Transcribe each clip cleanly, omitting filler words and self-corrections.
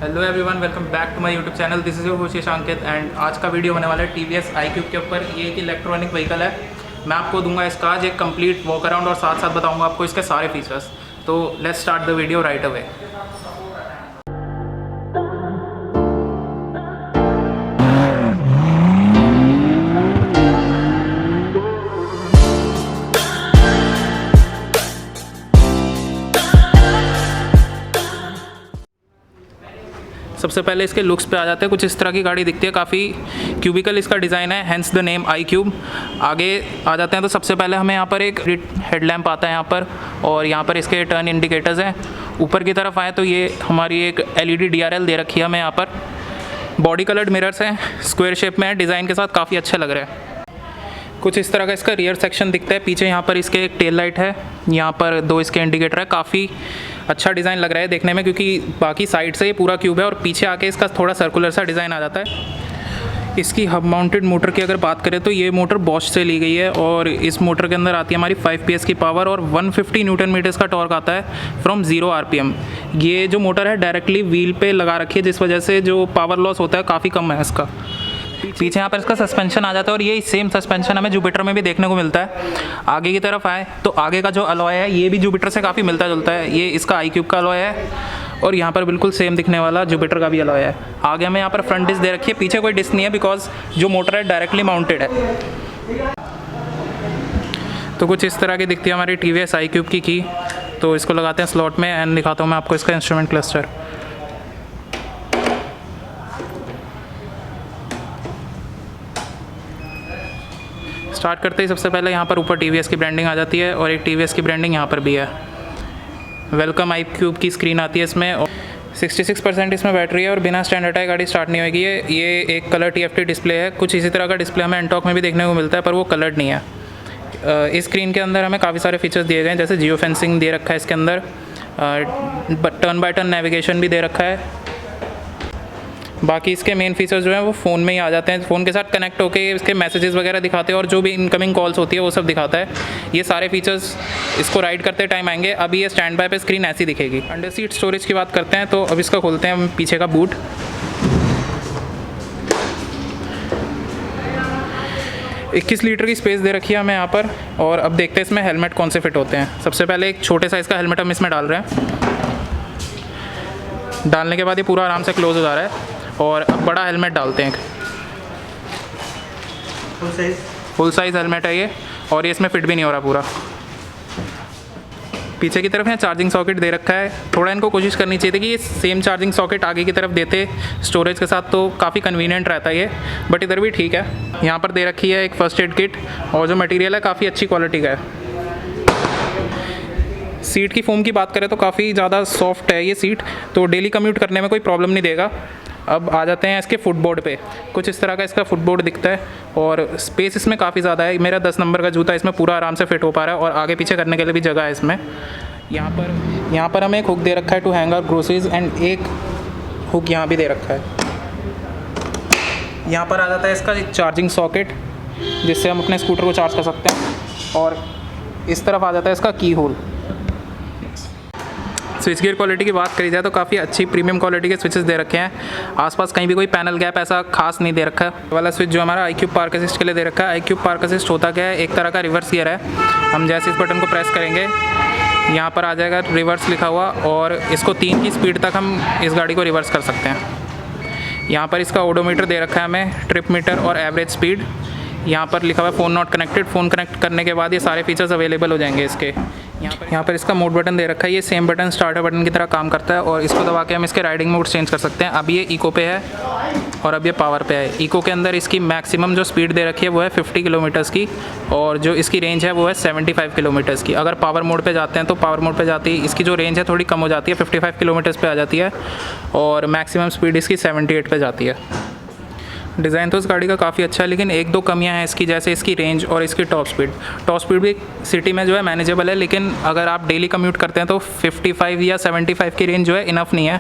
Hello everyone, welcome back to my YouTube channel. This is your host Yashankit and आज का video होने वाला है TVS iQUBE के ऊपर। ये एक इलेक्ट्रॉनिक व्हीकल है। मैं आपको दूंगा इसका आज एक कंप्लीट वॉक अराउंड और साथ साथ बताऊंगा आपको इसके सारे फीचर्स। तो let's start the video right away. सबसे पहले इसके लुक्स पे आ जाते हैं। कुछ इस तरह की गाड़ी दिखती है, काफ़ी क्यूबिकल इसका डिज़ाइन है, हैंस द नेम iQUBE। आगे आ जाते हैं तो सबसे पहले हमें यहाँ पर एक हेडलैम्प आता है यहाँ पर, और यहाँ पर इसके टर्न इंडिकेटर्स हैं। ऊपर की तरफ आए तो ये हमारी एक LED DRL दे रखी है हमें यहाँ पर। बॉडी कलर्ड मिरर्स हैं, स्क्वायर शेप में है, डिज़ाइन के साथ काफ़ी अच्छा लग रहा है। कुछ इस तरह का इसका रियर सेक्शन दिखता है। पीछे यहाँ पर इसके एक टेल लाइट है, यहाँ पर दो इसके इंडिकेटर है। काफ़ी अच्छा डिज़ाइन लग रहा है देखने में, क्योंकि बाकी साइड से ये पूरा क्यूब है और पीछे आके इसका थोड़ा सर्कुलर सा डिज़ाइन आ जाता है। इसकी हब माउंटेड मोटर की अगर बात करें तो ये मोटर बॉश से ली गई है, और इस मोटर के अंदर आती है हमारी 5 PS की पावर और 150 न्यूटन मीटर्स का टॉर्क आता है फ्रॉम 0 RPM। ये जो मोटर है डायरेक्टली व्हील पे लगा रखी है, जिस वजह से जो पावर लॉस होता है काफ़ी कम है इसका। पीछे यहाँ पर इसका सस्पेंशन आ जाता है, और ये सेम सस्पेंशन हमें जुपिटर में भी देखने को मिलता है। आगे की तरफ आए तो आगे का जो अलॉय है ये भी जुपिटर से काफ़ी मिलता जुलता है। ये इसका iQUBE का अलॉय है, और यहाँ पर बिल्कुल सेम दिखने वाला जुपिटर का भी अलॉय है। आगे हमें यहाँ पर फ्रंट डिस्क दे रखी है, पीछे कोई डिस्क नहीं है बिकॉज जो मोटर है डायरेक्टली माउंटेड है। तो कुछ इस तरह की दिखती है हमारी TVS iQUBE की। तो इसको लगाते हैं स्लॉट में एंड दिखाता हूँ मैं आपको इसका इंस्ट्रूमेंट क्लस्टर। स्टार्ट करते ही सबसे पहले यहाँ पर ऊपर TVS की ब्रांडिंग आ जाती है, और एक TVS की ब्रांडिंग यहाँ पर भी है। वेलकम iQUBE की स्क्रीन आती है इसमें, और 66% इसमें बैटरी है, और बिना स्टैंड हटाए गाड़ी स्टार्ट नहीं होगी। ये एक कलर TFT डिस्प्ले है। कुछ इसी तरह का डिस्प्ले हमें एंटॉक में भी देखने को मिलता है, पर वो कलर्ड नहीं है। इस स्क्रीन के अंदर हमें काफ़ी सारे फीचर्स दिए गए हैं, जैसे जियो फेंसिंग दे रखा है इसके अंदर, टर्न बाय टर्न नेविगेशन भी दे रखा है। बाकी इसके मेन फीचर्स जो हैं वो फ़ोन में ही आ जाते हैं। फ़ोन के साथ कनेक्ट होकर इसके मैसेजेस वगैरह दिखाते हैं, और जो भी इनकमिंग कॉल्स होती है वो सब दिखाता है। ये सारे फीचर्स इसको राइड करते टाइम आएंगे। अभी ये स्टैंड बाय पे स्क्रीन ऐसी दिखेगी। अंडर सीट स्टोरेज की बात करते हैं तो अब इसका खोलते हैं हम पीछे का बूट। – 21 लीटर की स्पेस दे रखी है हमें यहाँ पर। और अब देखते हैं इसमें हेलमेट कौन से फिट होते हैं। सबसे पहले एक छोटे साइज़ का हेलमेट हम इसमें डाल रहे हैं। डालने के बाद ये पूरा आराम से क्लोज हो जा रहा है, और अब बड़ा हेलमेट डालते हैं। फुल साइज़ हेलमेट है ये, और ये इसमें फिट भी नहीं हो रहा पूरा। पीछे की तरफ यहाँ चार्जिंग सॉकेट दे रखा है। थोड़ा इनको कोशिश करनी चाहिए थी कि ये सेम चार्जिंग सॉकेट आगे की तरफ देते स्टोरेज के साथ, तो काफ़ी कन्वीनियंट रहता है ये, बट इधर भी ठीक है। यहाँ पर दे रखी है एक फ़र्स्ट एड किट, और जो मटेरियल है काफ़ी अच्छी क्वालिटी का है। सीट की फोम की बात करें तो काफ़ी ज़्यादा सॉफ्ट है ये सीट, तो डेली कम्यूट करने में कोई प्रॉब्लम नहीं देगा। अब आ जाते हैं इसके फुटबोर्ड पे। कुछ इस तरह का इसका फुटबोर्ड दिखता है, और स्पेस इसमें काफ़ी ज़्यादा है। मेरा 10 नंबर का जूता इसमें पूरा आराम से फिट हो पा रहा है, और आगे पीछे करने के लिए भी जगह है इसमें। यहाँ पर हमें एक हुक दे रखा है to hang our groceries, and एक हुक यहाँ भी दे रखा है। यहाँ पर आ जाता है इसका एक चार्जिंग सॉकेट, जिससे हम अपने स्कूटर को चार्ज कर सकते हैं, और इस तरफ आ जाता है इसका की होल। स्विच गियर क्वालिटी की बात करी जाए तो काफ़ी अच्छी प्रीमियम क्वालिटी के स्विचेस दे रखे हैं। आसपास कहीं भी कोई पैनल गैप ऐसा खास नहीं दे रखा है। वाला स्विच जो हमारा iQUBE पार्क असिस्ट के लिए दे रखा है। iQUBE पार्क असिस्ट होता क्या है, एक तरह का रिवर्स गियर है। हम जैसे इस बटन को प्रेस करेंगे, यहाँ पर आ जाएगा रिवर्स लिखा हुआ, और इसको 3 की स्पीड तक हम इस गाड़ी को रिवर्स कर सकते हैं। यहाँ पर इसका ओडोमीटर दे रखा है हमें, ट्रिप मीटर और एवरेज स्पीड। यहाँ पर लिखा हुआ है phone not connected. Phone connect करने के बाद ये सारे फीचर्स अवेलेबल हो जाएंगे इसके। यहाँ पर इसका मोड बटन दे रखा है। ये सेम बटन स्टार्टर बटन की तरह काम करता है, और इसको दबा के हम इसके राइडिंग मोड चेंज कर सकते हैं। अब ये इको पे है, और अब ये पावर पे है। इको के अंदर इसकी मैक्सिमम जो स्पीड दे रखी है वो है 50 किलोमीटर्स की, और जो इसकी रेंज है वो है 75 किलोमीटर्स की। अगर पावर मोड पे जाते हैं तो पावर मोड पे जाती है इसकी जो रेंज है थोड़ी कम हो जाती है, 55 किलोमीटर्स पे आ जाती है, और मैक्सिमम स्पीड इसकी 78 पे जाती है। डिज़ाइन तो इस गाड़ी का काफ़ी अच्छा है, लेकिन एक दो कमियां हैं इसकी, जैसे इसकी रेंज और इसकी टॉप स्पीड भी सिटी में जो है मैनेजेबल है, लेकिन अगर आप डेली कम्यूट करते हैं तो 55 या 75 की रेंज जो है इनफ नहीं है।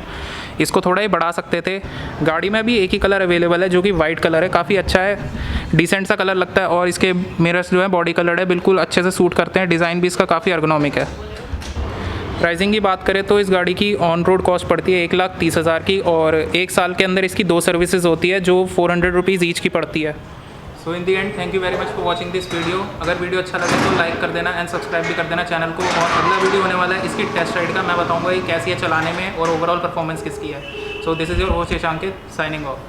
इसको थोड़ा ही बढ़ा सकते थे। गाड़ी में भी एक ही कलर अवेलेबल है जो कि वाइट कलर है, काफ़ी अच्छा है, डिसेंट सा कलर लगता है, और इसके मिरर्स जो है बॉडी कलर है, बिल्कुल अच्छे से सूट करते हैं। डिज़ाइन भी इसका काफ़ी एर्गोनॉमिक है। प्राइसिंग की बात करें तो इस गाड़ी की ऑन रोड कॉस्ट पड़ती है 1,30,000 की, और एक साल के अंदर इसकी 2 सर्विसेज होती है जो 400 रुपीज़ ईच की पड़ती है। So in the end thank you very much for watching this video. अगर वीडियो अच्छा लगे तो लाइक कर देना एंड सब्सक्राइब भी कर देना चैनल को। और अगला वीडियो होने वाला है इसकी टेस्ट राइड का, मैं बताऊँगा ये कैसी है चलाने में और ओवरऑल परफॉर्मेंस किसकी है। So this is your host Yashankit signing of.